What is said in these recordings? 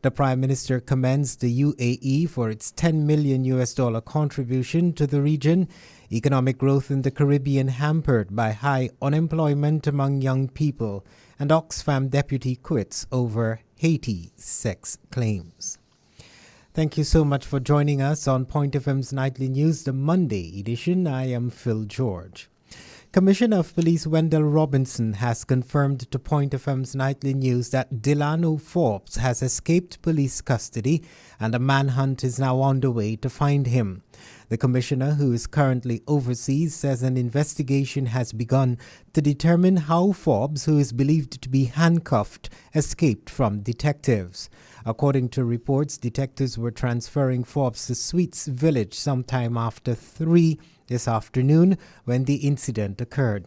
The Prime Minister commends the UAE for its $10 million contribution to the region. Economic growth in the Caribbean hampered by high unemployment among young people, and Oxfam deputy quits over Haiti sex claims. Thank you so much for joining us on Point FM's Nightly News, the Monday edition. I am Phil George. Commissioner of Police Wendell Robinson has confirmed to Point FM's Nightly News that Delano Forbes has escaped police custody and a manhunt is now underway to find him. The commissioner, who is currently overseas, says an investigation has begun to determine how Forbes, who is believed to be handcuffed, escaped from detectives. According to reports, detectives were transferring Forbes to Sweets Village sometime after 3 this afternoon when the incident occurred.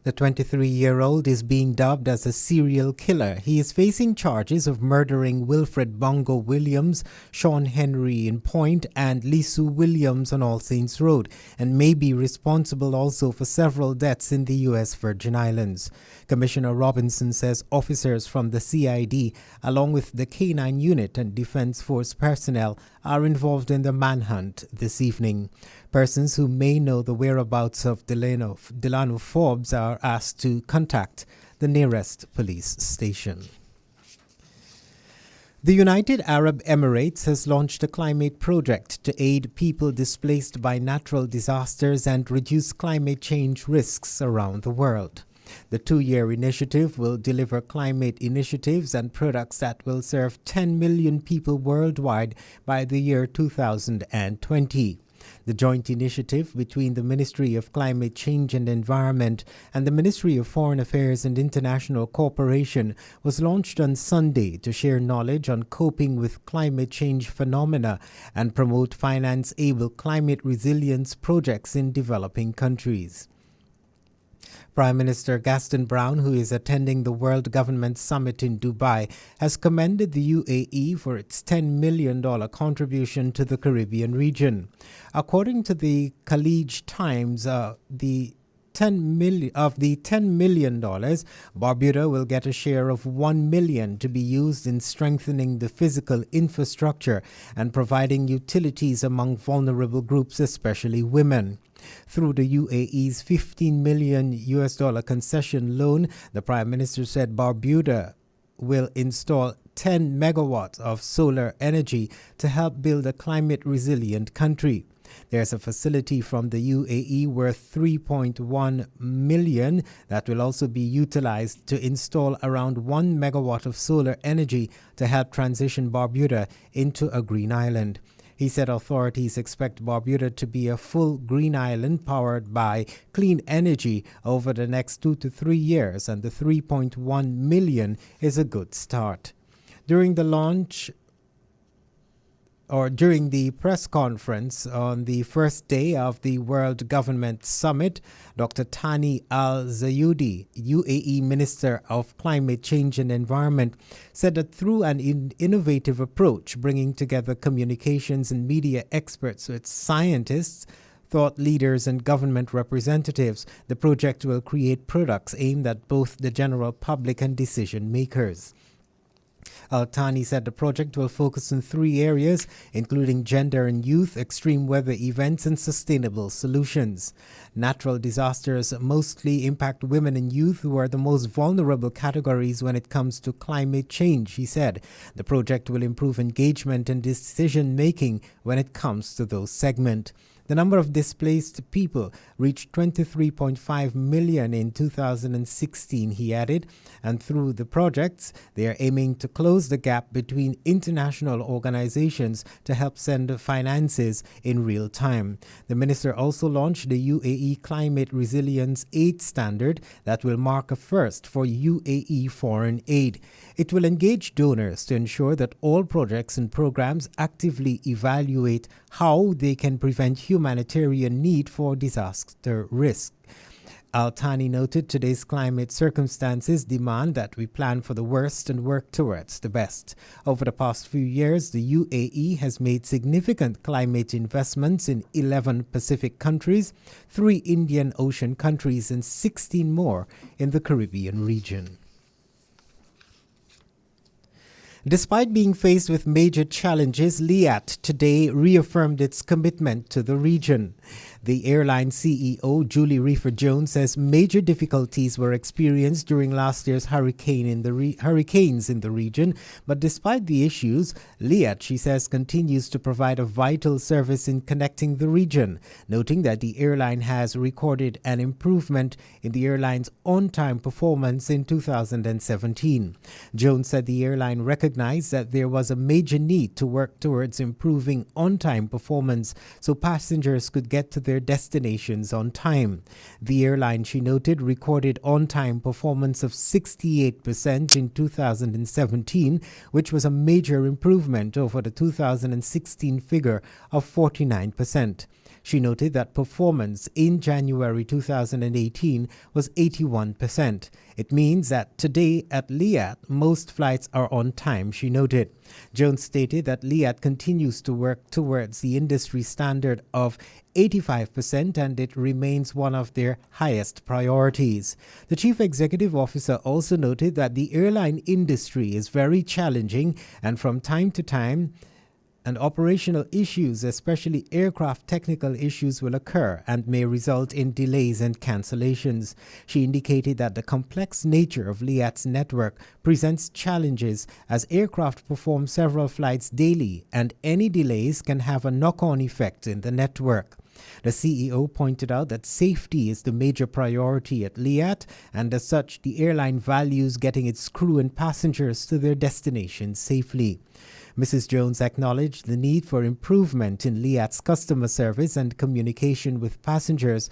The 23-year-old is being dubbed as a serial killer. He is facing charges of murdering Wilfred Bongo Williams, Sean Henry in Pointe, and Lisu Williams on All Saints Road, and may be responsible also for several deaths in the U.S. Virgin Islands. Commissioner Robinson says officers from the CID, along with the K9 unit and Defense Force personnel, are involved in the manhunt this evening. Persons who may know the whereabouts of Delano Forbes are asked to contact the nearest police station. The United Arab Emirates has launched a climate project to aid people displaced by natural disasters and reduce climate change risks around the world. The 2-year initiative will deliver climate initiatives and products that will serve 10 million people worldwide by the year 2020. The joint initiative between the Ministry of Climate Change and Environment and the Ministry of Foreign Affairs and International Cooperation was launched on Sunday to share knowledge on coping with climate change phenomena and promote finance-able climate resilience projects in developing countries. Prime Minister Gaston Brown, who is attending the World Government Summit in Dubai, has commended the UAE for its $10 million contribution to the Caribbean region. According to the Khaleej Times, the $10 million, Barbuda will get a share of $1 million to be used in strengthening the physical infrastructure and providing utilities among vulnerable groups, especially women. Through the UAE's $15 million concession loan, the Prime Minister said Barbuda will install 10 megawatts of solar energy to help build a climate-resilient country. There's a facility from the UAE worth $3.1 million that will also be utilized to install around 1 megawatt of solar energy to help transition Barbuda into a green island. He said authorities expect Barbuda to be a full green island powered by clean energy over the next 2 to 3 years, and the $3.1 million is a good start. During the press conference on the first day of the World Government Summit, Dr. Thani Al-Zayudi, UAE Minister of Climate Change and Environment, said that through an innovative approach, bringing together communications and media experts with scientists, thought leaders and government representatives, the project will create products aimed at both the general public and decision makers. Al-Thani said the project will focus on 3 areas, including gender and youth, extreme weather events, and sustainable solutions. Natural disasters mostly impact women and youth, who are the most vulnerable categories when it comes to climate change, he said. The project will improve engagement and decision-making when it comes to those segments. The number of displaced people reached 23.5 million in 2016, he added, and through the projects, they are aiming to close the gap between international organizations to help send finances in real time. The minister also launched the UAE Climate Resilience Aid Standard that will mark a first for UAE foreign aid. It will engage donors to ensure that all projects and programs actively evaluate how they can prevent humanitarian need for disaster risk. Al-Thani noted today's climate circumstances demand that we plan for the worst and work towards the best. Over the past few years, the UAE has made significant climate investments in 11 Pacific countries, 3 Indian Ocean countries, and 16 more in the Caribbean region. Despite being faced with major challenges, Liat today reaffirmed its commitment to the region. The airline CEO, Julie Reefer Jones, says major difficulties were experienced during last year's hurricanes in the region, but despite the issues, Liat, she says, continues to provide a vital service in connecting the region, noting that the airline has recorded an improvement in the airline's on-time performance in 2017. Jones said the airline recognized that there was a major need to work towards improving on-time performance so passengers could get to their destinations on time. The airline, she noted, recorded on-time performance of 68% in 2017, which was a major improvement over the 2016 figure of 49%. She noted that performance in January 2018 was 81%. It means that today at Liat, most flights are on time, she noted. Jones stated that Liat continues to work towards the industry standard of 85% and it remains one of their highest priorities. The chief executive officer also noted that the airline industry is very challenging and from time to time, and operational issues, especially aircraft technical issues, will occur and may result in delays and cancellations. She indicated that the complex nature of Liat's network presents challenges as aircraft perform several flights daily and any delays can have a knock-on effect in the network. The CEO pointed out that safety is the major priority at Liat, and as such, the airline values getting its crew and passengers to their destinations safely. Mrs. Jones acknowledged the need for improvement in Liat's customer service and communication with passengers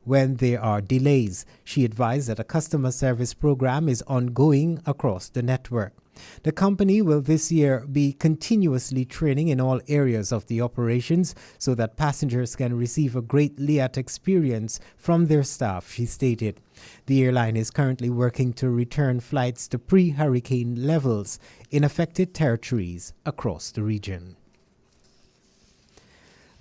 when there are delays. She advised that a customer service program is ongoing across the network. The company will this year be continuously training in all areas of the operations so that passengers can receive a great Liat experience from their staff, she stated. The airline is currently working to return flights to pre-hurricane levels in affected territories across the region.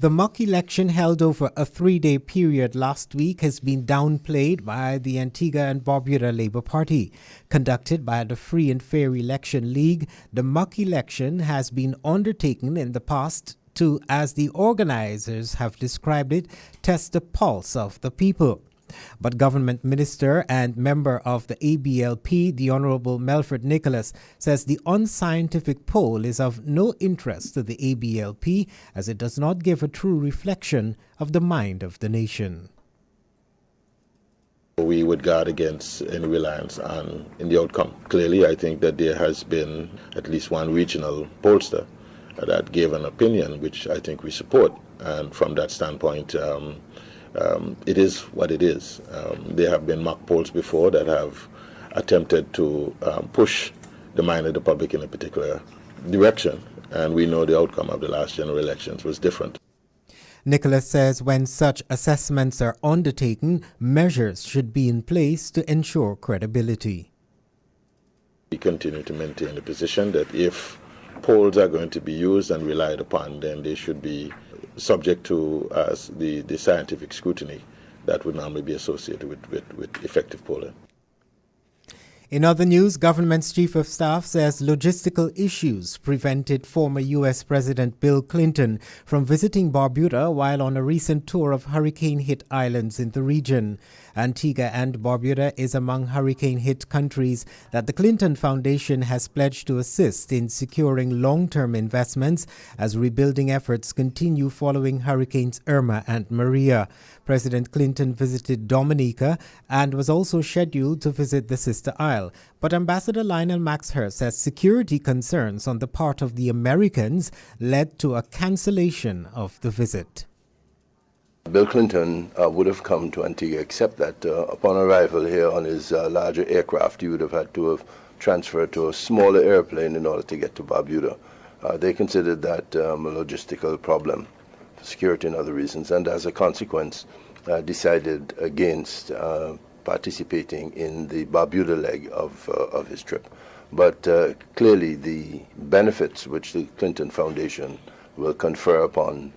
The mock election held over a 3-day period last week has been downplayed by the Antigua and Barbuda Labour Party. Conducted by the Free and Fair Election League, the mock election has been undertaken in the past to, as the organizers have described it, test the pulse of the people. But Government Minister and member of the ABLP, the Honorable Melford Nicholas, says the unscientific poll is of no interest to the ABLP as it does not give a true reflection of the mind of the nation. We would guard against any reliance in the outcome. Clearly, I think that there has been at least one regional pollster that gave an opinion, which I think we support. And from that standpoint, it is what it is. There have been mock polls before that have attempted to push the mind of the public in a particular direction, and we know the outcome of the last general elections was different. Nicholas says when such assessments are undertaken, measures should be in place to ensure credibility. We continue to maintain the position that if polls are going to be used and relied upon, then they should be subject to the scientific scrutiny that would normally be associated with effective polling. In other news, government's chief of staff says logistical issues prevented former U.S. President Bill Clinton from visiting Barbuda while on a recent tour of hurricane-hit islands in the region. Antigua and Barbuda is among hurricane-hit countries that the Clinton Foundation has pledged to assist in securing long-term investments as rebuilding efforts continue following Hurricanes Irma and Maria. President Clinton visited Dominica and was also scheduled to visit the sister isle. But Ambassador Lionel Maxhurst says security concerns on the part of the Americans led to a cancellation of the visit. Bill Clinton would have come to Antigua, except that upon arrival here on his larger aircraft, he would have had to have transferred to a smaller airplane in order to get to Barbuda. They considered that a logistical problem for security and other reasons, and as a consequence, decided against participating in the Barbuda leg of his trip. But clearly the benefits which the Clinton Foundation will confer upon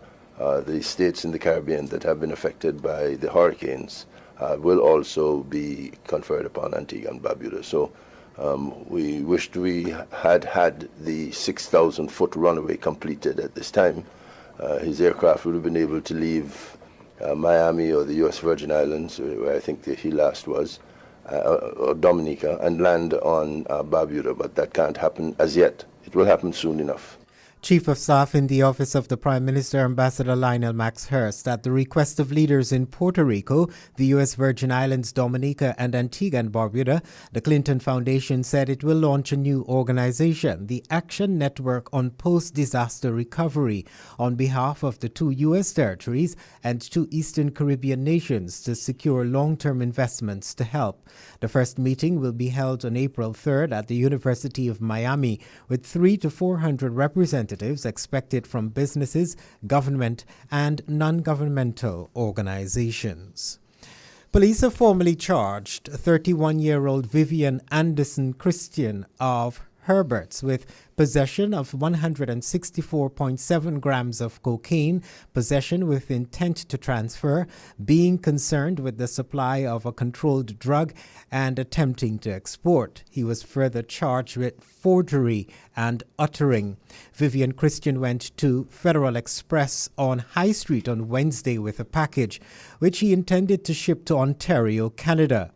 the states in the Caribbean that have been affected by the hurricanes will also be conferred upon Antigua and Barbuda. So We wished we had had the 6,000-foot runway completed at this time. His aircraft would have been able to leave Miami or the U.S. Virgin Islands, where I think he last was, or Dominica, and land on Barbuda, but that can't happen as yet. It will happen soon enough. Chief of Staff in the Office of the Prime Minister, Ambassador Lionel Max Hurst, at the request of leaders in Puerto Rico, the U.S. Virgin Islands, Dominica, and Antigua and Barbuda, the Clinton Foundation said it will launch a new organization, the Action Network on Post-Disaster Recovery, on behalf of the 2 U.S. territories and 2 Eastern Caribbean nations to secure long-term investments to help. The first meeting will be held on April 3rd at the University of Miami, with 300 to 400 representatives expected from businesses, government, and non-governmental organizations. Police have formally charged 31-year-old Vivian Anderson Christian of Herberts with possession of 164.7 grams of cocaine, possession with intent to transfer, being concerned with the supply of a controlled drug, and attempting to export. He was further charged with forgery and uttering. Vivian Christian went to Federal Express on High Street on Wednesday with a package, which he intended to ship to Ontario, Canada.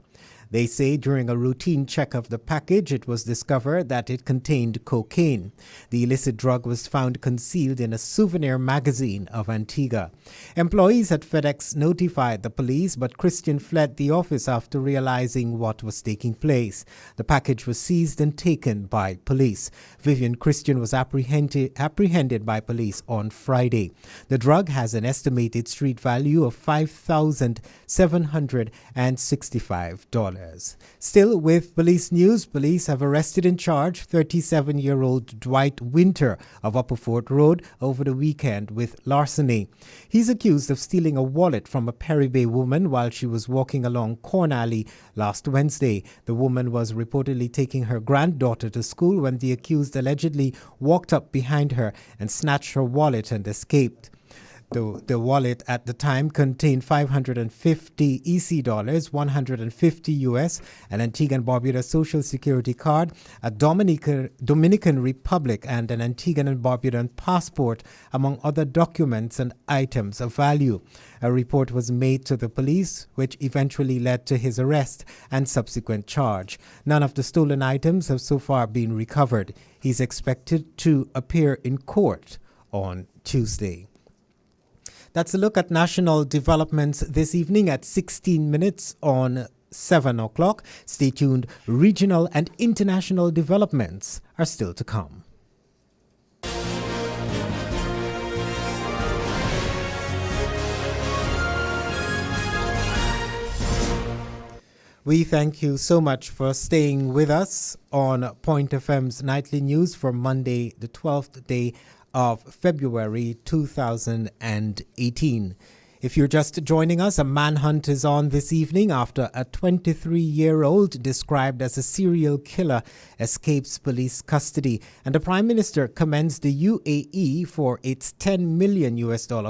They say during a routine check of the package, it was discovered that it contained cocaine. The illicit drug was found concealed in a souvenir magazine of Antigua. Employees at FedEx notified the police, but Christian fled the office after realizing what was taking place. The package was seized and taken by police. Vivian Christian was apprehended by police on Friday. The drug has an estimated street value of $5,765. Still with police news, police have arrested and charged 37-year-old Dwight Winter of Upper Fort Road over the weekend with larceny. He's accused of stealing a wallet from a Perry Bay woman while she was walking along Corn Alley last Wednesday. The woman was reportedly taking her granddaughter to school when the accused allegedly walked up behind her and snatched her wallet and escaped. The wallet at the time contained 550 EC dollars, 150 US, an Antigua and Barbuda Social Security card, a Dominican Republic, and an Antigua and Barbudan passport, among other documents and items of value. A report was made to the police, which eventually led to his arrest and subsequent charge. None of the stolen items have so far been recovered. He's expected to appear in court on Tuesday. That's a look at national developments this evening at 16 minutes on 7 o'clock. Stay tuned. Regional and international developments are still to come. We thank you so much for staying with us on Point FM's Nightly News for Monday, the 12th day of February 2018. If you're just joining us, a manhunt is on this evening after a 23-year-old described as a serial killer escapes police custody, and the Prime Minister commends the UAE for its $10 million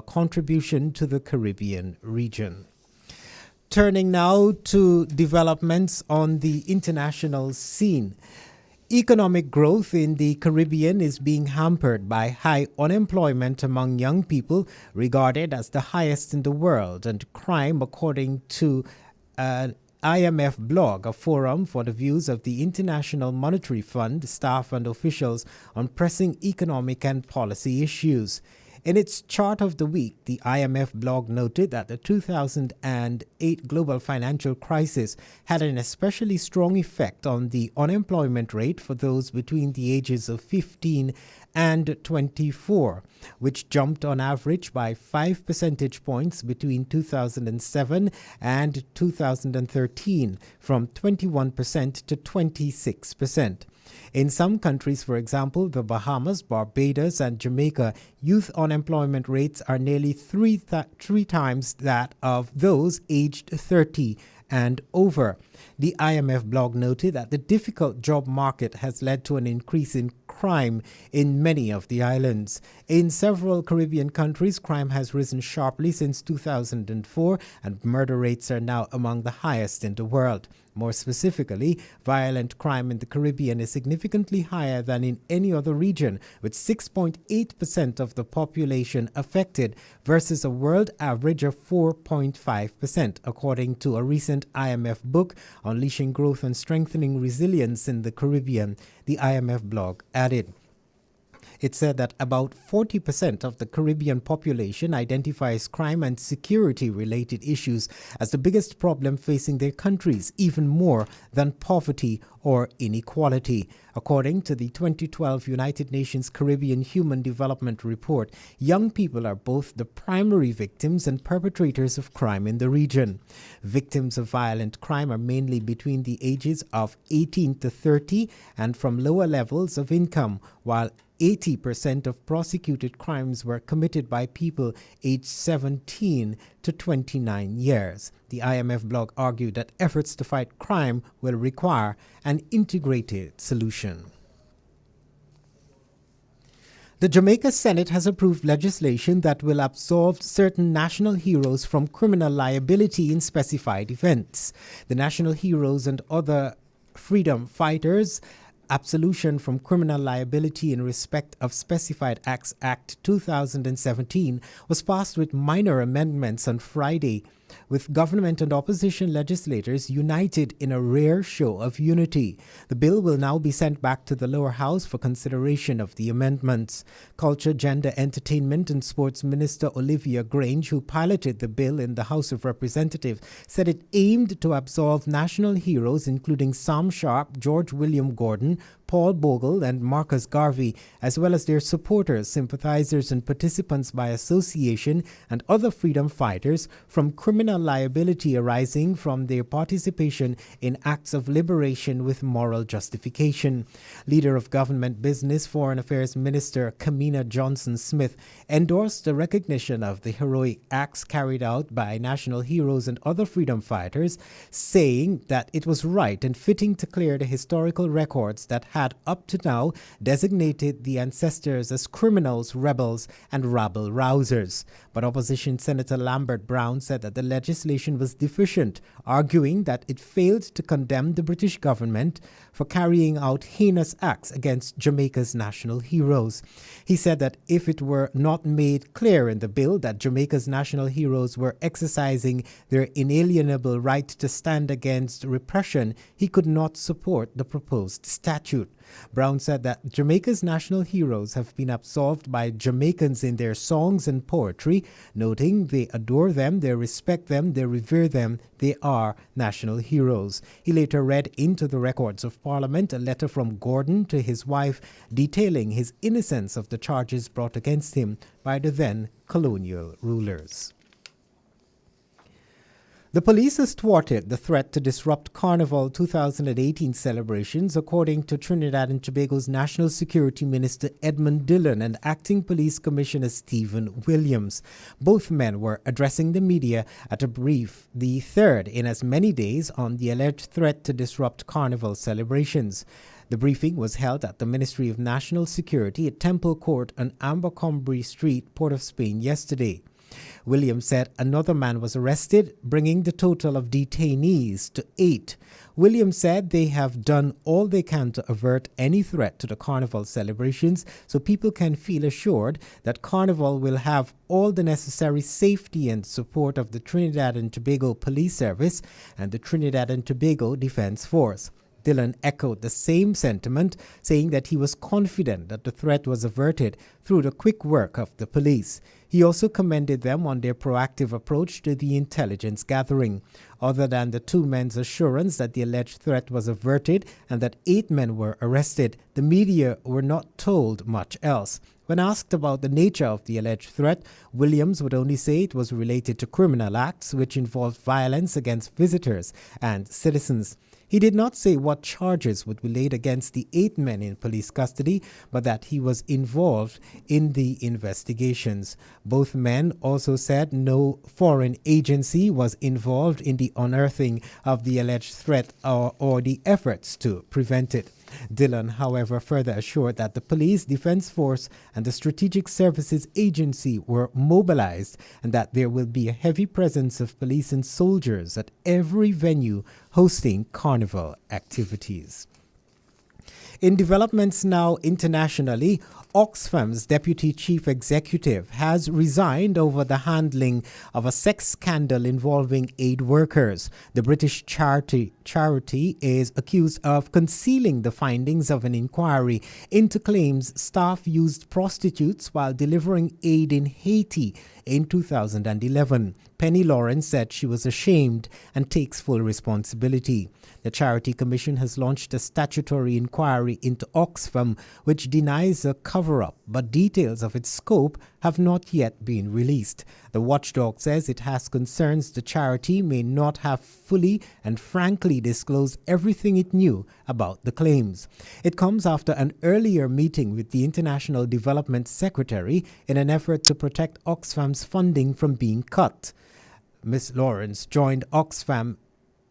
contribution to the Caribbean region. Turning now to developments on the international scene. Economic growth in the Caribbean is being hampered by high unemployment among young people, regarded as the highest in the world, and crime, according to an IMF blog, a forum for the views of the International Monetary Fund, staff and officials on pressing economic and policy issues. In its chart of the week, the IMF blog noted that the 2008 global financial crisis had an especially strong effect on the unemployment rate for those between the ages of 15 and 24, which jumped on average by 5 percentage points between 2007 and 2013, from 21% to 26%. In some countries, for example, the Bahamas, Barbados, and Jamaica, youth unemployment rates are nearly three times that of those aged 30 and over. The IMF blog noted that the difficult job market has led to an increase in crime in many of the islands. In several Caribbean countries, crime has risen sharply since 2004, and murder rates are now among the highest in the world. More specifically, violent crime in the Caribbean is significantly higher than in any other region, with 6.8% of the population affected versus a world average of 4.5%, according to a recent IMF book, Unleashing Growth and Strengthening Resilience in the Caribbean, the IMF blog added. It said that about 40% of the Caribbean population identifies crime and security-related issues as the biggest problem facing their countries, even more than poverty or inequality. According to the 2012 United Nations Caribbean Human Development Report, young people are both the primary victims and perpetrators of crime in the region. Victims of violent crime are mainly between the ages of 18 to 30 and from lower levels of income, while 80% of prosecuted crimes were committed by people aged 17 to 29 years. The IMF blog argued that efforts to fight crime will require an integrated solution. The Jamaica Senate has approved legislation that will absolve certain national heroes from criminal liability in specified events. The national heroes and other freedom fighters Absolution from Criminal Liability in Respect of Specified Acts Act 2017 was passed with minor amendments on Friday, with government and opposition legislators united in a rare show of unity. The bill will now be sent back to the lower house for consideration of the amendments. Culture, Gender, Entertainment and Sports Minister Olivia Grange, who piloted the bill in the House of Representatives, said it aimed to absolve national heroes including Sam Sharp, George William Gordon, Paul Bogle and Marcus Garvey, as well as their supporters, sympathizers and participants by association and other freedom fighters from criminal liability arising from their participation in acts of liberation with moral justification. Leader of Government Business Foreign Affairs Minister Kamina Johnson-Smith endorsed the recognition of the heroic acts carried out by national heroes and other freedom fighters, saying that it was right and fitting to clear the historical records that had up to now designated the ancestors as criminals, rebels, and rabble-rousers. But opposition Senator Lambert Brown said that the legislation was deficient, arguing that it failed to condemn the British government for carrying out heinous acts against Jamaica's national heroes. He said that if it were not made clear in the bill that Jamaica's national heroes were exercising their inalienable right to stand against repression, he could not support the proposed statute. Brown said that Jamaica's national heroes have been absolved by Jamaicans in their songs and poetry, noting they adore them, they respect them, they revere them, they are national heroes. He later read into the records of Parliament a letter from Gordon to his wife detailing his innocence of the charges brought against him by the then colonial rulers. The police has thwarted the threat to disrupt Carnival 2018 celebrations, according to Trinidad and Tobago's National Security Minister Edmund Dillon and Acting Police Commissioner Stephen Williams. Both men were addressing the media at a brief, the third in as many days, on the alleged threat to disrupt Carnival celebrations. The briefing was held at the Ministry of National Security at Temple Court on Abercrombie Street, Port of Spain, yesterday. Williams said another man was arrested, bringing the total of detainees to 8. Williams said they have done all they can to avert any threat to the Carnival celebrations so people can feel assured that Carnival will have all the necessary safety and support of the Trinidad and Tobago Police Service and the Trinidad and Tobago Defense Force. Dillon echoed the same sentiment, saying that he was confident that the threat was averted through the quick work of the police. He also commended them on their proactive approach to the intelligence gathering. Other than the two men's assurance that the alleged threat was averted and that 8 men were arrested, the media were not told much else. When asked about the nature of the alleged threat, Williams would only say it was related to criminal acts which involved violence against visitors and citizens. He did not say what charges would be laid against the 8 men in police custody, but that he was involved in the investigations. Both men also said no foreign agency was involved in the unearthing of the alleged threat or the efforts to prevent it. Dillon, however, further assured that the Police Defense Force and the Strategic Services Agency were mobilized and that there will be a heavy presence of police and soldiers at every venue hosting carnival activities. In developments now internationally, Oxfam's deputy chief executive has resigned over the handling of a sex scandal involving aid workers. The British charity is accused of concealing the findings of an inquiry into claims staff used prostitutes while delivering aid in Haiti in 2011. Penny Lawrence said she was ashamed and takes full responsibility. The Charity Commission has launched a statutory inquiry into Oxfam, which denies a cover-up, but details of its scope have not yet been released. The watchdog says it has concerns the charity may not have fully and frankly disclosed everything it knew about the claims. It comes after an earlier meeting with the International Development Secretary in an effort to protect Oxfam's funding from being cut. Ms. Lawrence joined Oxfam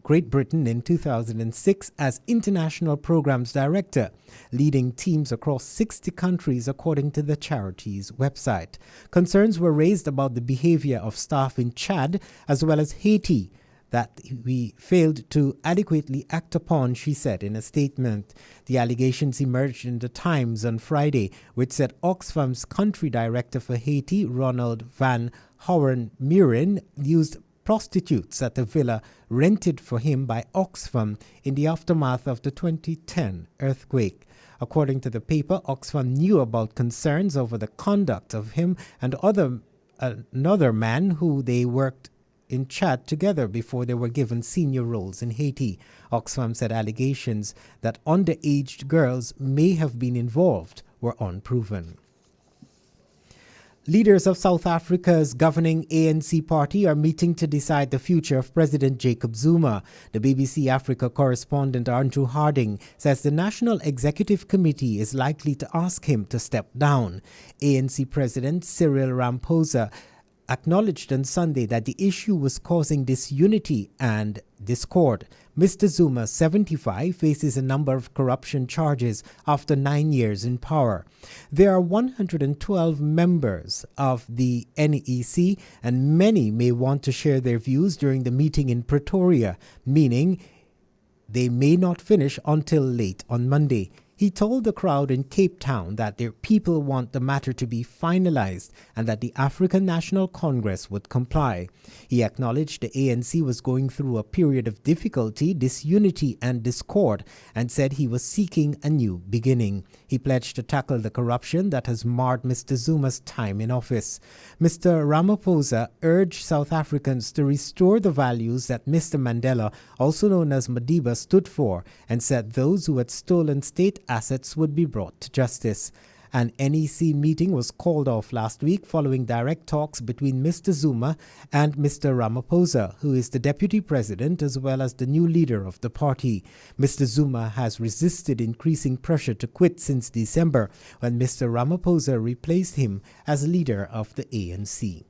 Great Britain in 2006 as International Programs Director, leading teams across 60 countries according to the charity's website. Concerns were raised about the behavior of staff in Chad as well as Haiti that we failed to adequately act upon, she said in a statement. The allegations emerged in the Times on Friday, which said Oxfam's country director for Haiti, Ronald Van Horen-Muren, used prostitutes at a villa rented for him by Oxfam in the aftermath of the 2010 earthquake. According to the paper, Oxfam knew about concerns over the conduct of him and another man who they worked in Chad together before they were given senior roles in Haiti. Oxfam said allegations that underage girls may have been involved were unproven. Leaders of South Africa's governing ANC party are meeting to decide the future of President Jacob Zuma. The BBC Africa correspondent Andrew Harding says the National Executive Committee is likely to ask him to step down. ANC President Cyril Ramaphosa acknowledged on Sunday that the issue was causing disunity and discord. Mr. Zuma, 75, faces a number of corruption charges after 9 years in power. There are 112 members of the NEC, and many may want to share their views during the meeting in Pretoria, meaning they may not finish until late on Monday. He told the crowd in Cape Town that their people want the matter to be finalized and that the African National Congress would comply. He acknowledged the ANC was going through a period of difficulty, disunity, and discord, and said he was seeking a new beginning. He pledged to tackle the corruption that has marred Mr. Zuma's time in office. Mr. Ramaphosa urged South Africans to restore the values that Mr. Mandela, also known as Madiba, stood for, and said those who had stolen state assets would be brought to justice. An NEC meeting was called off last week following direct talks between Mr. Zuma and Mr. Ramaphosa, who is the deputy president as well as the new leader of the party. Mr. Zuma has resisted increasing pressure to quit since December, when Mr. Ramaphosa replaced him as leader of the ANC.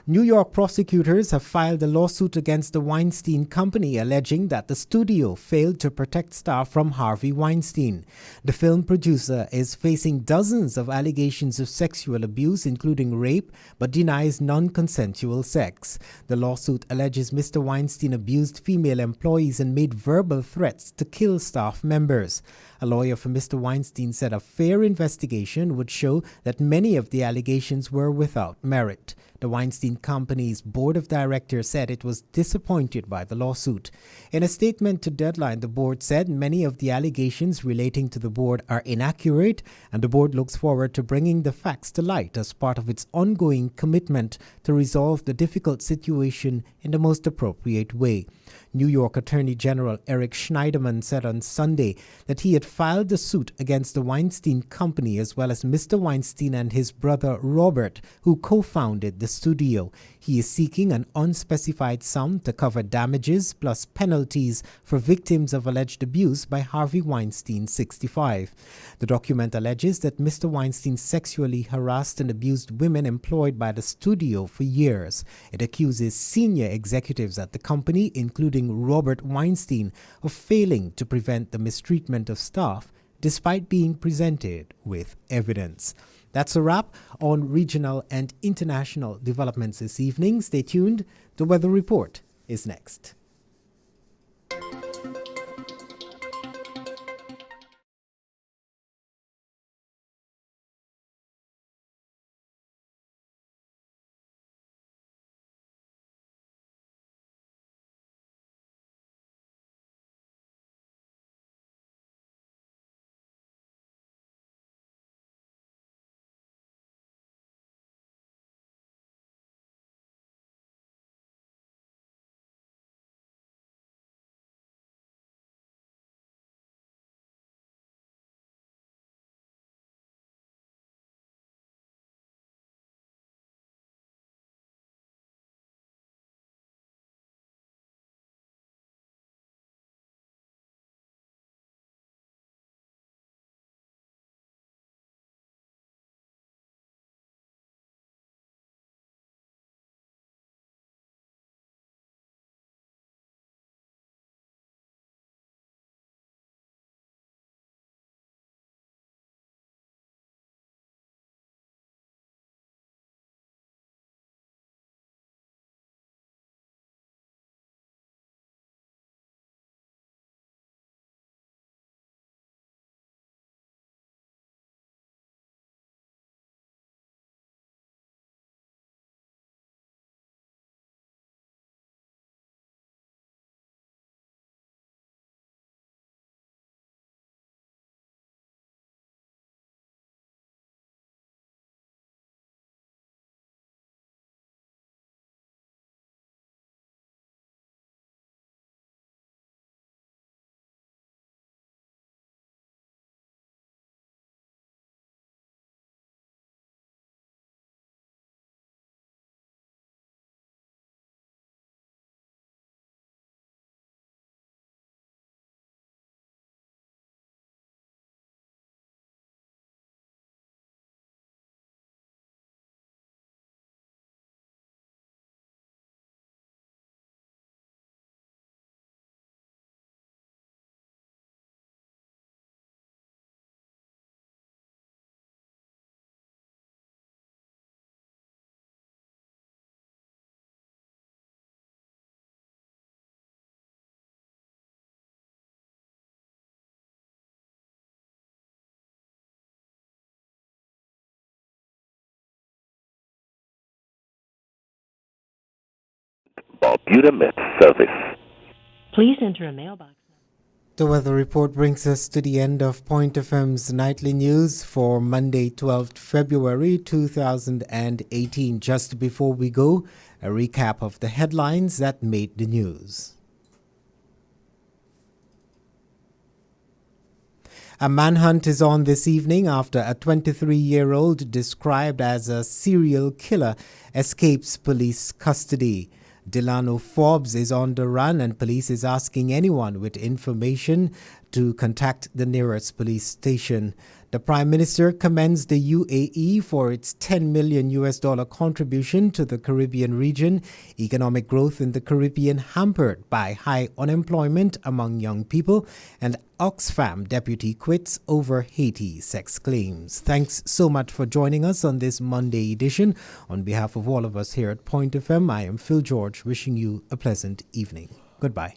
New York prosecutors have filed a lawsuit against the Weinstein Company alleging that the studio failed to protect staff from Harvey Weinstein. The film producer is facing dozens of allegations of sexual abuse, including rape, but denies non-consensual sex. The lawsuit alleges Mr. Weinstein abused female employees and made verbal threats to kill staff members. A lawyer for Mr. Weinstein said a fair investigation would show that many of the allegations were without merit. The Weinstein Company's board of directors said it was disappointed by the lawsuit. In a statement to Deadline, the board said many of the allegations relating to the board are inaccurate, and the board looks forward to bringing the facts to light as part of its ongoing commitment to resolve the difficult situation in the most appropriate way. New York Attorney General Eric Schneiderman said on Sunday that he had filed the suit against the Weinstein Company as well as Mr. Weinstein and his brother Robert, who co-founded the studio. He is seeking an unspecified sum to cover damages plus penalties for victims of alleged abuse by Harvey Weinstein, 65. The document alleges that Mr. Weinstein sexually harassed and abused women employed by the studio for years. It accuses senior executives at the company, including Robert Weinstein, of failing to prevent the mistreatment of staff despite being presented with evidence. That's a wrap on regional and international developments this evening. Stay tuned. The weather report is next. Bermuda Met Service. Please enter a mailbox. The weather report brings us to the end of Point FM's nightly news for Monday, 12th February 2018. Just before we go, a recap of the headlines that made the news. A manhunt is on this evening after a 23-year-old described as a serial killer escapes police custody. Delano Forbes is on the run and police is asking anyone with information to contact the nearest police station. The Prime Minister commends the UAE for its $10 million contribution to the Caribbean region. Economic growth in the Caribbean hampered by high unemployment among young people, and Oxfam deputy quits over Haiti sex claims. Thanks so much for joining us on this Monday edition. On behalf of all of us here at Point FM, I am Phil George, wishing you a pleasant evening. Goodbye.